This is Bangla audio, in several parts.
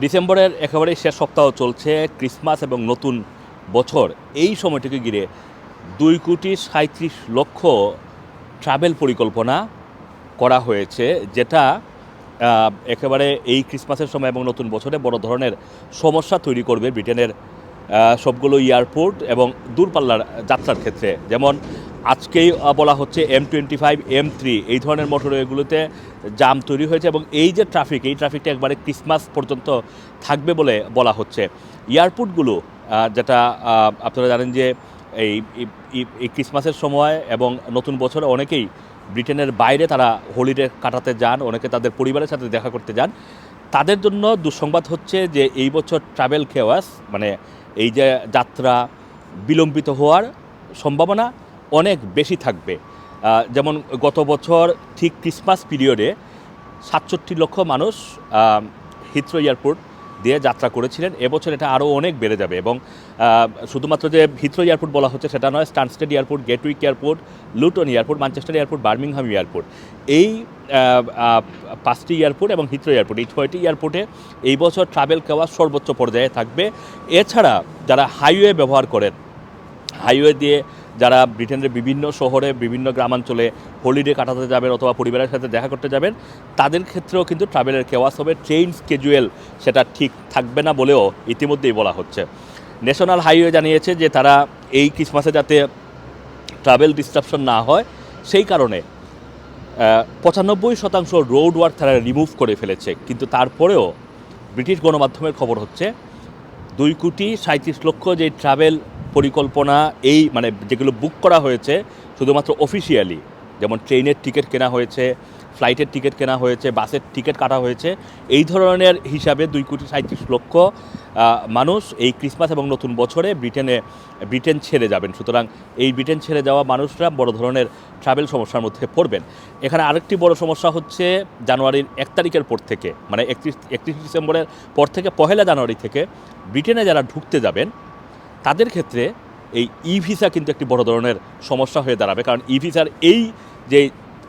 ডিসেম্বরের একেবারেই শেষ সপ্তাহ চলছে, ক্রিসমাস এবং নতুন বছর। এই সময়টিকে ঘিরে 2,37,00,000 ট্রাভেল পরিকল্পনা করা হয়েছে, যেটা একেবারে এই ক্রিসমাসের সময় এবং নতুন বছরে বড় ধরনের সমস্যা তৈরি করবে ব্রিটেনের সবগুলো এয়ারপোর্ট এবং দূরপাল্লার যাত্রার ক্ষেত্রে। যেমন আজকেই বলা হচ্ছে M25, M3 এই ধরনের মোটরওয়েগুলোতে জাম তৈরি হয়েছে এবং এই যে ট্রাফিক, এই ট্রাফিকটা একবারে ক্রিসমাস পর্যন্ত থাকবে বলে বলা হচ্ছে। এয়ারপোর্টগুলো যেটা আপনারা জানেন যে এই ক্রিসমাসের সময় এবং নতুন বছরে অনেকেই ব্রিটেনের বাইরে তারা হলিডে কাটাতে যান, অনেকে তাদের পরিবারের সাথে দেখা করতে যান। তাদের জন্য দুঃসংবাদ হচ্ছে যে এই বছর ট্রাভেল কেওয়াস, মানে এই যে যাত্রা বিলম্বিত হওয়ার সম্ভাবনা অনেক বেশি থাকবে। যেমন গত বছর ঠিক ক্রিসমাস পিরিয়ডে 67 লক্ষ মানুষ হিথ্রো এয়ারপোর্ট দিয়ে যাত্রা করেছিলেন। এবছর এটা আরও অনেক বেড়ে যাবে এবং শুধুমাত্র যে হিথ্রো এয়ারপোর্ট বলা হচ্ছে সেটা নয়, Stansted airport, Gatwick airport, Luton airport, Manchester airport, Birmingham airport, এই 5টি এয়ারপোর্ট এবং হিথ্রো এয়ারপোর্ট, এই 6টি এয়ারপোর্টে এই বছর ট্রাভেল কেওয়াস সর্বোচ্চ পর্যায়ে থাকবে। এছাড়া যারা হাইওয়ে ব্যবহার করেন, হাইওয়ে দিয়ে যারা ব্রিটেনের বিভিন্ন শহরে বিভিন্ন গ্রামাঞ্চলে হলিডে কাটাতে যাবেন অথবা পরিবারের সাথে দেখা করতে যাবেন, তাদের ক্ষেত্রেও কিন্তু ট্রাভেলের কেওয়াস হবে। ট্রেন স্কেজুয়েল সেটা ঠিক থাকবে না বলেও ইতিমধ্যেই বলা হচ্ছে। ন্যাশনাল হাইওয়ে জানিয়েছে যে তারা এই ক্রিসমাসে যাতে ট্রাভেল ডিসরাপশন না হয় সেই কারণে 95% রোড ওয়ার্ক তারা রিমুভ করে ফেলেছে। কিন্তু তারপরেও ব্রিটিশ গণমাধ্যমের খবর হচ্ছে 2,37,00,000 যে ট্রাভেল পরিকল্পনা, এই মানে যেগুলো বুক করা হয়েছে শুধুমাত্র অফিসিয়ালি, যেমন ট্রেনের টিকিট কেনা হয়েছে, ফ্লাইটের টিকিট কেনা হয়েছে, বাসের টিকিট কাটা হয়েছে, এই হিসাবে 2,37,00,000 মানুষ এই ক্রিসমাস এবং নতুন বছরে ব্রিটেন ছেড়ে যাবেন। সুতরাং এই ব্রিটেন ছেড়ে যাওয়া মানুষরা বড় ধরনের ট্রাভেল সমস্যার মধ্যে পড়বেন। এখানে আরেকটি বড় সমস্যা হচ্ছে জানুয়ারির 1 তারিখের পর থেকে, মানে 31 ডিসেম্বরের পর থেকে 1 জানুয়ারি থেকে ব্রিটেনে যারা ঢুকতে যাবেন তাদের ক্ষেত্রে এই ই ভিসা কিন্তু একটি বড় ধরনের সমস্যা হয়ে দাঁড়াবে। কারণ ই ভিসার এই যে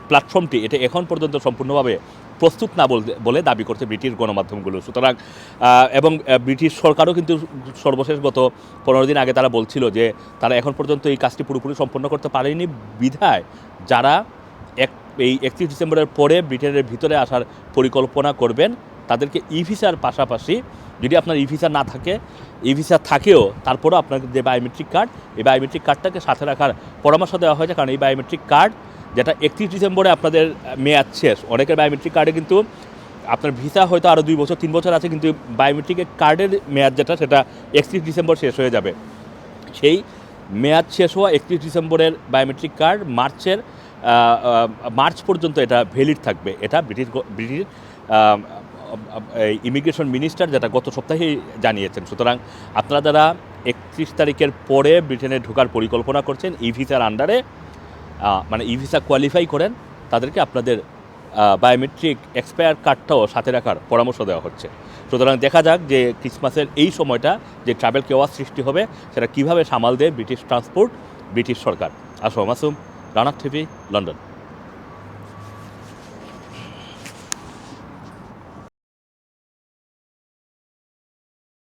প্ল্যাটফর্মটি, এটা এখন পর্যন্ত সম্পূর্ণভাবে প্রস্তুত না বলে দাবি করছে ব্রিটিশ গণমাধ্যমগুলো। সুতরাং এবং ব্রিটিশ সরকারও কিন্তু সর্বশেষ গত 15 দিন আগে তারা বলছিল যে তারা এখন পর্যন্ত এই কাজটি পুরোপুরি সম্পন্ন করতে পারেনি, বিধায় যারা এই 31 ডিসেম্বরের পরে ব্রিটেনের ভিতরে আসার পরিকল্পনা করবেন তাদেরকে ই ভিসার পাশাপাশি, যদি আপনার ই ভিসা না থাকে, ই ভিসা থাকেও তারপরেও আপনার যে বায়োমেট্রিক কার্ড, এই বায়োমেট্রিক কার্ডটাকে সাথে রাখার পরামর্শ দেওয়া হয়েছে। কারণ এই বায়োমেট্রিক কার্ড যেটা 31 ডিসেম্বরে আপনাদের মেয়াদ শেষ, অনেকের বায়োমেট্রিক কার্ডে কিন্তু আপনার ভিসা হয়তো আরও 2 বছর 3 বছর আছে, কিন্তু বায়োমেট্রিক কার্ডের মেয়াদ যেটা সেটা 31 ডিসেম্বর শেষ হয়ে যাবে। সেই মেয়াদ শেষ হওয়া 31 ডিসেম্বরের বায়োমেট্রিক কার্ড মার্চ পর্যন্ত এটা ভ্যালিড থাকবে। এটা ব্রিটিশ ইমিগ্রেশন মিনিস্টার যেটা গত সপ্তাহেই জানিয়েছেন। সুতরাং আপনারা যারা 31 তারিখের পরে ব্রিটেনে ঢোকার পরিকল্পনা করছেন ই ভিসার আন্ডারে, মানে ই ভিসা কোয়ালিফাই করেন, তাদেরকে আপনাদের বায়োমেট্রিক এক্সপায়ার কার্ডটাও সাথে রাখার পরামর্শ দেওয়া হচ্ছে। সুতরাং দেখা যাক যে ক্রিসমাসের এই সময়টা যে ট্রাভেল কেওয়াস সৃষ্টি হবে সেটা কীভাবে সামাল দেয় ব্রিটিশ ট্রান্সপোর্ট, ব্রিটিশ সরকার। আসো মাসুম, রানা টিভি, লন্ডন।